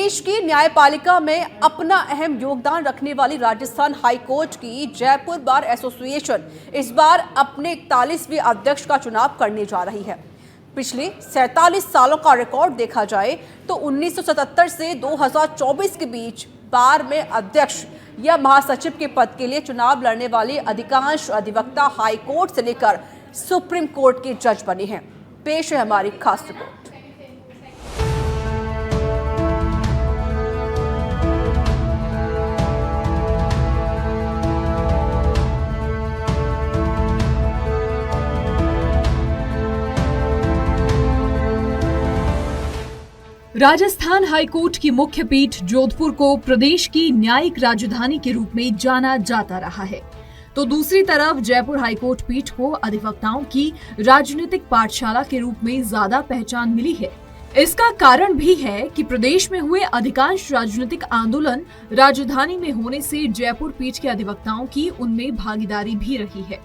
देश की न्यायपालिका में अपना अहम योगदान रखने वाली राजस्थान हाईकोर्ट की जयपुर बार एसोसिएशन इस बार अपने 41वें अध्यक्ष का चुनाव करने जा रही है। पिछले 47 सालों का रिकॉर्ड देखा जाए तो 1977 से 2024 के बीच बार में अध्यक्ष या महासचिव के पद के लिए चुनाव लड़ने वाले अधिकांश अधिवक्ता हाईकोर्ट से लेकर सुप्रीम कोर्ट के जज बने हैं। पेश है हमारी खास रिपोर्ट। राजस्थान हाईकोर्ट की मुख्य पीठ जोधपुर को प्रदेश की न्यायिक राजधानी के रूप में जाना जाता रहा है, तो दूसरी तरफ जयपुर हाईकोर्ट पीठ को अधिवक्ताओं की राजनीतिक पाठशाला के रूप में ज्यादा पहचान मिली है। इसका कारण भी है कि प्रदेश में हुए अधिकांश राजनीतिक आंदोलन राजधानी में होने से जयपुर पीठ के अधिवक्ताओं की उनमें भागीदारी भी रही है।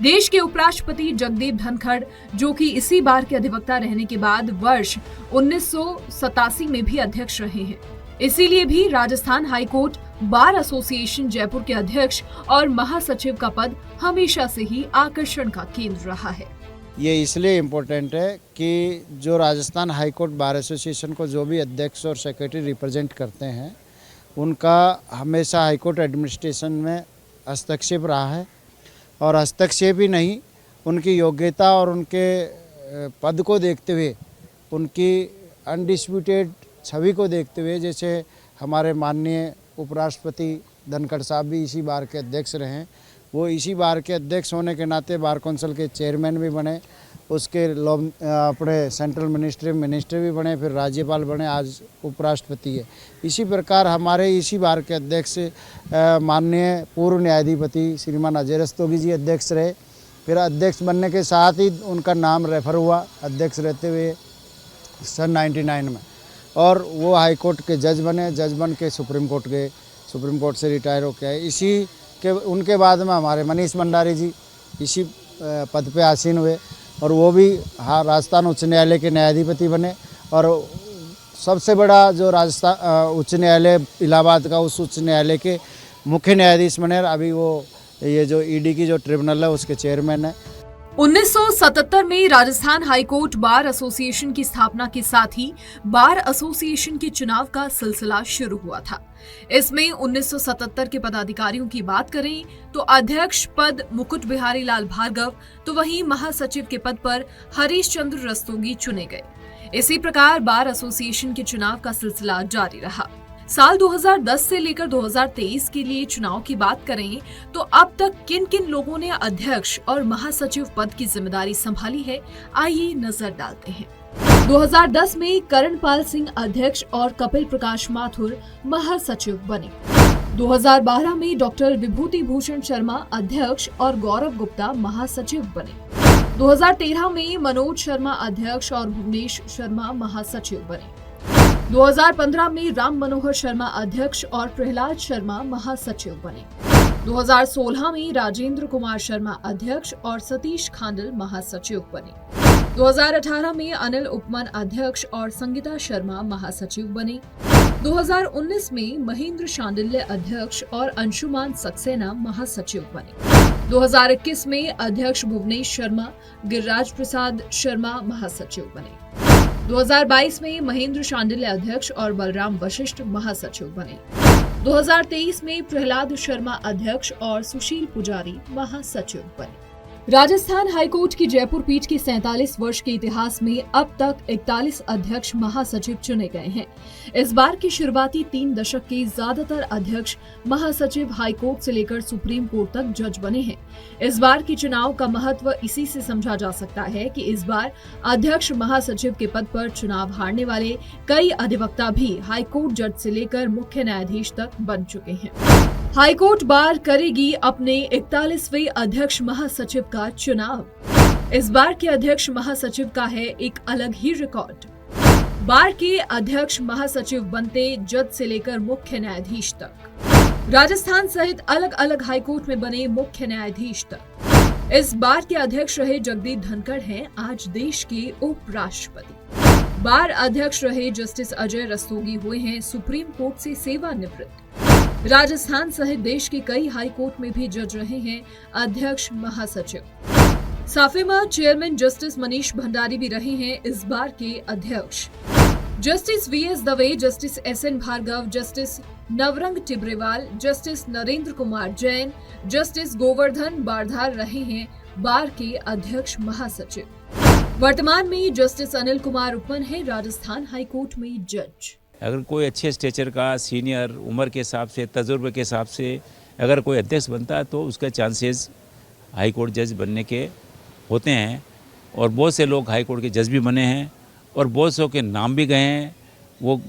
देश के उपराष्ट्रपति जगदीप धनखड़, जो कि इसी बार के अधिवक्ता रहने के बाद वर्ष 1987 में भी अध्यक्ष रहे हैं, इसीलिए भी Rajasthan high court bar association Jaipur के अध्यक्ष और महासचिव का पद हमेशा से ही आकर्षण का केंद्र रहा है। ये इसलिए इम्पोर्टेंट है कि जो राजस्थान हाईकोर्ट बार एसोसिएशन को जो भी अध्यक्ष और सेक्रेटरी रिप्रेजेंट करते हैं, उनका हमेशा हाईकोर्ट एडमिनिस्ट्रेशन में हस्तक्षेप रहा है, और हस्तक्षेप ही नहीं, उनकी योग्यता और उनके पद को देखते हुए, उनकी अनडिस्प्यूटेड छवि को देखते हुए, जैसे हमारे माननीय उपराष्ट्रपति धनखड़ साहब भी इसी बार के अध्यक्ष रहे हैं, वो इसी बार के अध्यक्ष होने के नाते बार काउंसिल के चेयरमैन भी बने, उसके अपने सेंट्रल मिनिस्टर भी बने, फिर राज्यपाल बने, आज उपराष्ट्रपति है। इसी प्रकार हमारे इसी बार के अध्यक्ष माननीय पूर्व न्यायाधिपति श्रीमान अजय रस्तोगी जी अध्यक्ष रहे। फिर अध्यक्ष बनने के साथ ही उनका नाम रेफर हुआ अध्यक्ष रहते हुए सन 99 में, और वो हाई कोर्ट के जज बने, जज बन के सुप्रीम कोर्ट गए, सुप्रीम कोर्ट से रिटायर होकर आए। इसी के उनके बाद में हमारे मनीष भंडारी जी इसी पद पे आसीन हुए, और वो भी राजस्थान उच्च न्यायालय के न्यायाधिपति बने, और सबसे बड़ा जो राजस्थान उच्च न्यायालय इलाहाबाद का उस उच्च न्यायालय के मुख्य न्यायाधीश बने। अभी वो ये जो ईडी की जो ट्रिब्यूनल है उसके चेयरमैन है। 1977 में राजस्थान हाईकोर्ट बार एसोसिएशन की स्थापना के साथ ही बार एसोसिएशन के चुनाव का सिलसिला शुरू हुआ था। इसमें 1977 के पदाधिकारियों की बात करें तो अध्यक्ष पद मुकुट बिहारी लाल भार्गव, तो वहीं महासचिव के पद पर हरीश चंद्र रस्तोगी चुने गए। इसी प्रकार बार एसोसिएशन के चुनाव का सिलसिला जारी रहा। साल 2010 से लेकर 2023 के लिए चुनाव की बात करें तो अब तक किन किन लोगों ने अध्यक्ष और महासचिव पद की जिम्मेदारी संभाली है, आइए नजर डालते हैं। 2010 में करणपाल सिंह अध्यक्ष और कपिल प्रकाश माथुर महासचिव बने। 2012 में डॉक्टर विभूति भूषण शर्मा अध्यक्ष और गौरव गुप्ता महासचिव बने। 2013 में मनोज शर्मा अध्यक्ष और भुवनेश शर्मा महासचिव बने। 2015 में राम मनोहर शर्मा अध्यक्ष और प्रहलाद शर्मा महासचिव बने। 2016 में राजेंद्र कुमार शर्मा अध्यक्ष और सतीश खांडल महासचिव बने। 2018 में अनिल उपमन अध्यक्ष और संगीता शर्मा महासचिव बने। 2019 में महेंद्र शांडिल्य अध्यक्ष और अंशुमान सक्सेना महासचिव बने। 2021 में अध्यक्ष भुवनेश शर्मा, गिरिराज प्रसाद शर्मा महासचिव बने। 2022 में महेंद्र शांडिल्य अध्यक्ष और बलराम वशिष्ठ महासचिव बने। 2023 में प्रहलाद शर्मा अध्यक्ष और सुशील पुजारी महासचिव बने। राजस्थान हाईकोर्ट की जयपुर पीठ के 47 वर्ष के इतिहास में अब तक 41 अध्यक्ष महासचिव चुने गए हैं। इस बार की शुरुआती 3 दशक के ज्यादातर अध्यक्ष महासचिव हाईकोर्ट से लेकर सुप्रीम कोर्ट तक जज बने हैं। इस बार के चुनाव का महत्व इसी से समझा जा सकता है कि इस बार अध्यक्ष महासचिव के पद पर चुनाव हारने वाले कई अधिवक्ता भी हाईकोर्ट जज से लेकर मुख्य न्यायाधीश तक बन चुके हैं। हाईकोर्ट बार करेगी अपने 41वें अध्यक्ष महासचिव का चुनाव। इस बार के अध्यक्ष महासचिव का है एक अलग ही रिकॉर्ड। बार के अध्यक्ष महासचिव बनते जज से लेकर मुख्य न्यायाधीश तक, राजस्थान सहित अलग अलग हाईकोर्ट में बने मुख्य न्यायाधीश तक। इस बार के अध्यक्ष रहे जगदीप धनखड़ हैं आज देश के उपराष्ट्रपति। बार अध्यक्ष रहे जस्टिस अजय रस्तोगी हुए हैं सुप्रीम कोर्ट से सेवानिवृत्त। राजस्थान सहित देश के कई हाई कोर्ट में भी जज रहे हैं अध्यक्ष महासचिव। SAFEMA chairman justice Manish Bhandari भी रहे हैं इस बार के अध्यक्ष। Justice VS Dave, justice SN Bhargava, justice Navrang Tibrewal, justice Narendra Kumar Jain, justice Govardhan Bardhar रहे हैं बार के अध्यक्ष महासचिव। वर्तमान में जस्टिस अनिल कुमार उपमन है राजस्थान हाईकोर्ट में जज। अगर कोई अच्छे स्टेचर का सीनियर उम्र के हिसाब से, तजुर्बे के हिसाब से अगर कोई अध्यक्ष बनता है तो उसका चांसेस हाई कोर्ट जज बनने के होते हैं। और बहुत से लोग हाई कोर्ट के जज भी बने हैं और बहुत सौ के नाम भी गए हैं। वो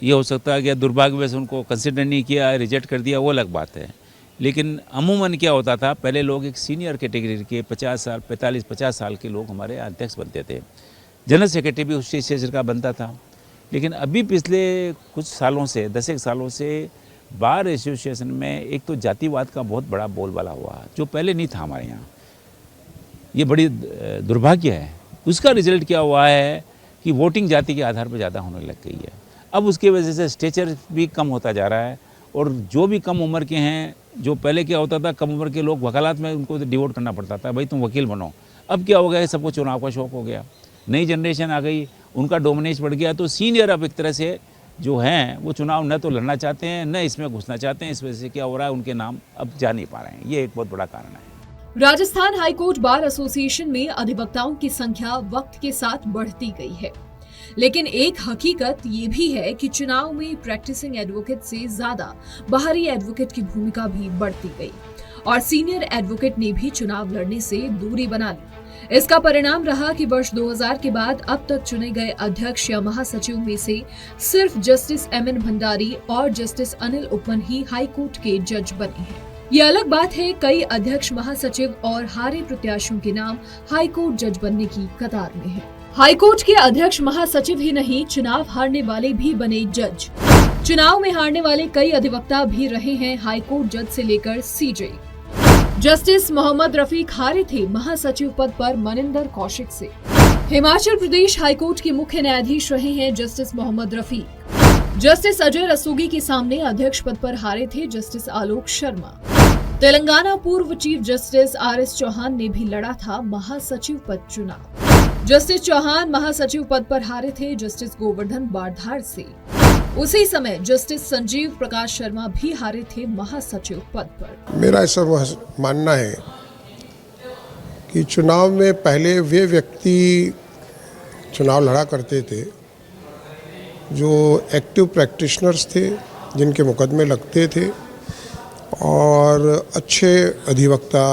ये हो सकता है कि दुर्भाग्यवश उनको कंसिडर नहीं किया, रिजेक्ट कर दिया, वो अलग बात है। लेकिन अमूमन क्या होता था, पहले लोग एक सीनियर कैटेगरी के 50 साल 45-50 साल के लोग हमारे अध्यक्ष बनते थे। जनरल सेक्रेटरी भी उसी स्टेचर का बनता था। लेकिन अभी पिछले कुछ सालों से, 10 सालों से बार एसोसिएशन में एक तो जातिवाद का बहुत बड़ा बोलबाला हुआ, जो पहले नहीं था हमारे यहाँ। ये बड़ी दुर्भाग्य है। उसका रिजल्ट क्या हुआ है कि वोटिंग जाति के आधार पर ज़्यादा होने लग गई है। अब उसकी वजह से स्टेचर भी कम होता जा रहा है और जो भी कम उम्र के हैं, जो पहले क्या होता था कम उम्र के लोग वकालत में उनको डिवोट करना पड़ता था, भाई तुम वकील बनो। अब क्या हो गया, सबको चुनाव का शौक हो गया, नई जनरेशन आ गई, उनका डोमिनेंस बढ़ गया। तो सीनियर अब एक तरह से जो हैं वो चुनाव न तो लड़ना चाहते हैं न इसमें घुसना चाहते हैं। इस वजह से क्या हो रहा है, उनके नाम अब जा नहीं पा रहे हैं। ये एक बहुत बड़ा कारण है। राजस्थान हाईकोर्ट बार एसोसिएशन में अधिवक्ताओं की संख्या वक्त के साथ बढ़ती गई है, लेकिन एक हकीकत ये भी है कि चुनाव में प्रैक्टिसिंग एडवोकेट से ज्यादा बाहरी एडवोकेट की भूमिका भी बढ़ती गई और सीनियर एडवोकेट ने भी चुनाव लड़ने से दूरी बना ली। इसका परिणाम रहा कि वर्ष 2000 के बाद अब तक चुने गए अध्यक्ष या महासचिव में से सिर्फ जस्टिस एमएन भंडारी और जस्टिस अनिल उपमन ही हाईकोर्ट के जज बने हैं। ये अलग बात है, कई अध्यक्ष, महासचिव और हारे प्रत्याशियों के नाम हाईकोर्ट जज बनने की कतार में है। हाईकोर्ट के अध्यक्ष महासचिव ही नहीं, चुनाव हारने वाले भी बने जज। चुनाव में हारने वाले कई अधिवक्ता भी रहे हैं हाईकोर्ट जज से लेकर सीजे। जस्टिस मोहम्मद रफीक हारे थे महासचिव पद पर मनिंदर कौशिक से। हिमाचल प्रदेश हाईकोर्ट के मुख्य न्यायाधीश रहे हैं जस्टिस मोहम्मद रफीक। जस्टिस अजय रस्तोगी के सामने अध्यक्ष पद पर हारे थे जस्टिस आलोक शर्मा। तेलंगाना पूर्व चीफ जस्टिस आरएस चौहान ने भी लड़ा था महासचिव पद चुनाव। जस्टिस चौहान महासचिव पद पर हारे थे जस्टिस गोवर्धन बारधार से। उसी समय जस्टिस संजीव प्रकाश शर्मा भी हारे थे महासचिव पद पर। मेरा ऐसा मानना है कि चुनाव में पहले वे व्यक्ति चुनाव लड़ा करते थे जो एक्टिव प्रैक्टिशनर्स थे, जिनके मुकदमे लगते थे और अच्छे अधिवक्ता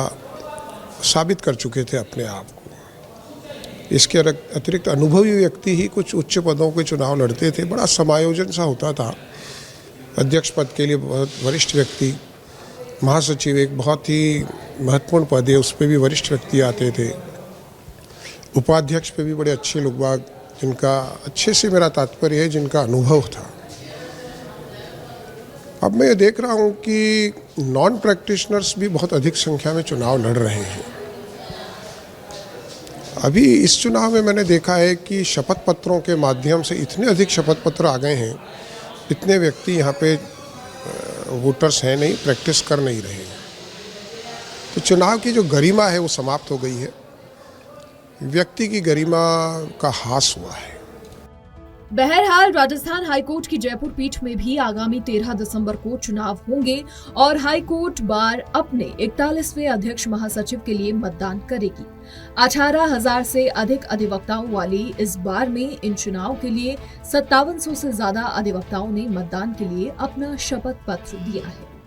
साबित कर चुके थे अपने आप को। इसके अतिरिक्त अनुभवी व्यक्ति ही कुछ उच्च पदों के चुनाव लड़ते थे। बड़ा समायोजन सा होता था। अध्यक्ष पद के लिए बहुत वरिष्ठ व्यक्ति, महासचिव एक बहुत ही महत्वपूर्ण पद है, उस पर भी वरिष्ठ व्यक्ति आते थे। उपाध्यक्ष पे भी बड़े अच्छे लोग बाग, जिनका अच्छे से मेरा तात्पर्य है जिनका अनुभव था। अब मैं ये देख रहा हूँ कि नॉन प्रैक्टिशनर्स भी बहुत अधिक संख्या में चुनाव लड़ रहे हैं। अभी इस चुनाव में मैंने देखा है कि शपथ पत्रों के माध्यम से इतने अधिक शपथ पत्र आ गए हैं, इतने व्यक्ति यहाँ पे वोटर्स हैं नहीं, प्रैक्टिस कर नहीं रहे हैं। तो चुनाव की जो गरिमा है वो समाप्त हो गई है, व्यक्ति की गरिमा का ह्रास हुआ है। बहरहाल राजस्थान हाईकोर्ट की जयपुर पीठ में भी आगामी 13 दिसंबर को चुनाव होंगे और हाईकोर्ट बार अपने 41वें अध्यक्ष महासचिव के लिए मतदान करेगी। 18,000 से अधिक अधिवक्ताओं वाली इस बार में इन चुनाव के लिए 5700 से ज्यादा अधिवक्ताओं ने मतदान के लिए अपना शपथ पत्र दिया है।